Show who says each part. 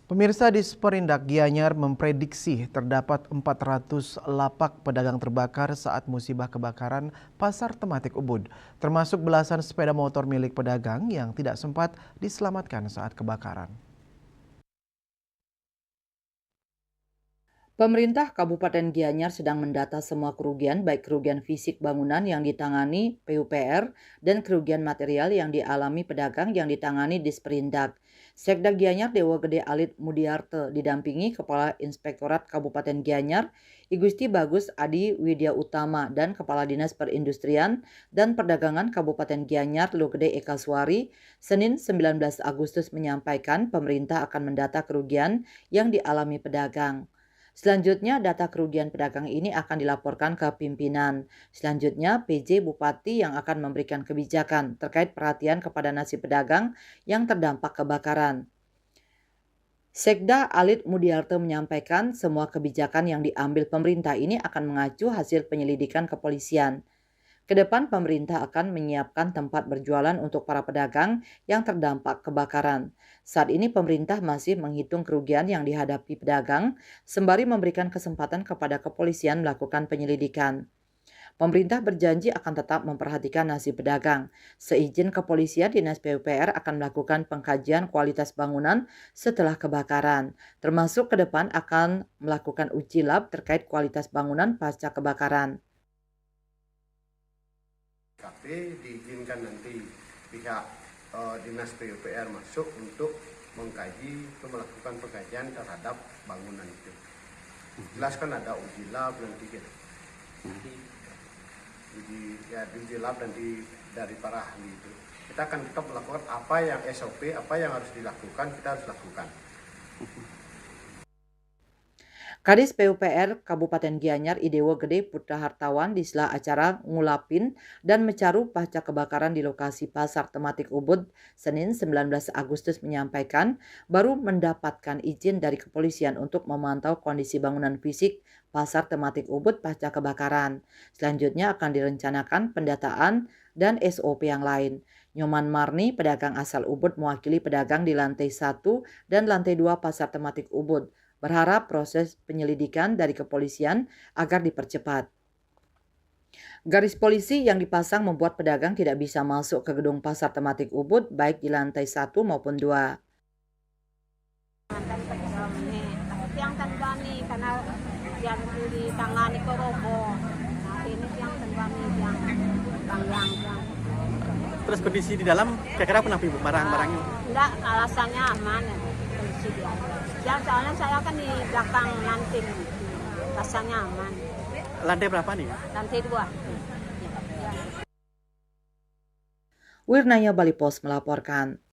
Speaker 1: Pemirsa, di Sperindak Gianyar memprediksi terdapat 400 lapak pedagang terbakar saat musibah kebakaran pasar tematik Ubud, termasuk belasan sepeda motor milik pedagang yang tidak sempat diselamatkan saat kebakaran.
Speaker 2: Pemerintah Kabupaten Gianyar sedang mendata semua kerugian, baik kerugian fisik bangunan yang ditangani PUPR dan kerugian material yang dialami pedagang yang ditangani Disperindak. Sekda Gianyar Dewa Gede Alit Mudiarte didampingi Kepala Inspektorat Kabupaten Gianyar, I Gusti Bagus Adi Widya Utama, dan Kepala Dinas Perindustrian dan Perdagangan Kabupaten Gianyar Lugede Eka Suari, Senin 19 Agustus menyampaikan pemerintah akan mendata kerugian yang dialami pedagang. Selanjutnya, data kerugian pedagang ini akan dilaporkan ke pimpinan. Selanjutnya, PJ Bupati yang akan memberikan kebijakan terkait perhatian kepada nasib pedagang yang terdampak kebakaran. Sekda Alit Mudiarte menyampaikan semua kebijakan yang diambil pemerintah ini akan mengacu hasil penyelidikan kepolisian. Ke depan pemerintah akan menyiapkan tempat berjualan untuk para pedagang yang terdampak kebakaran. Saat ini pemerintah masih menghitung kerugian yang dihadapi pedagang sembari memberikan kesempatan kepada kepolisian melakukan penyelidikan. Pemerintah berjanji akan tetap memperhatikan nasib pedagang. Seizin kepolisian, Dinas PUPR akan melakukan pengkajian kualitas bangunan setelah kebakaran, termasuk ke depan akan melakukan uji lab terkait kualitas bangunan pasca kebakaran.
Speaker 3: Diizinkan nanti pihak Dinas PUPR masuk untuk mengkaji atau melakukan pengkajian terhadap bangunan itu. Jelas kan ada uji lab nanti gitu. Uji lab nanti dari para ahli itu. Kita akan tetap melakukan apa yang SOP, apa yang harus dilakukan, kita harus lakukan.
Speaker 2: Kadis PUPR Kabupaten Gianyar Idewo Gede Putra Hartawan di sela acara ngulapin dan mencaru pasca kebakaran di lokasi pasar tematik Ubud Senin 19 Agustus menyampaikan baru mendapatkan izin dari kepolisian untuk memantau kondisi bangunan fisik pasar tematik Ubud pasca kebakaran. Selanjutnya akan direncanakan pendataan dan SOP yang lain. Nyoman Marni, pedagang asal Ubud mewakili pedagang di lantai 1 dan lantai 2 pasar tematik Ubud, berharap proses penyelidikan dari kepolisian agar dipercepat. Garis polisi yang dipasang membuat pedagang tidak bisa masuk ke gedung pasar tematik Ubud baik di lantai 1 maupun 2.
Speaker 4: Yang tangani karena yang ditangani korobo. Nah, ini yang tangani yang yang
Speaker 5: Terus kondisi di dalam kira-kira apa Bu barang-barangnya?
Speaker 4: enggak, alasannya aman ya. Kondisi dia. Ya soalnya saya kan di belakang lanting, rasanya aman.
Speaker 5: Lantai berapa nih?
Speaker 4: Lantai 2.
Speaker 2: Wirnaya Bali Pos melaporkan.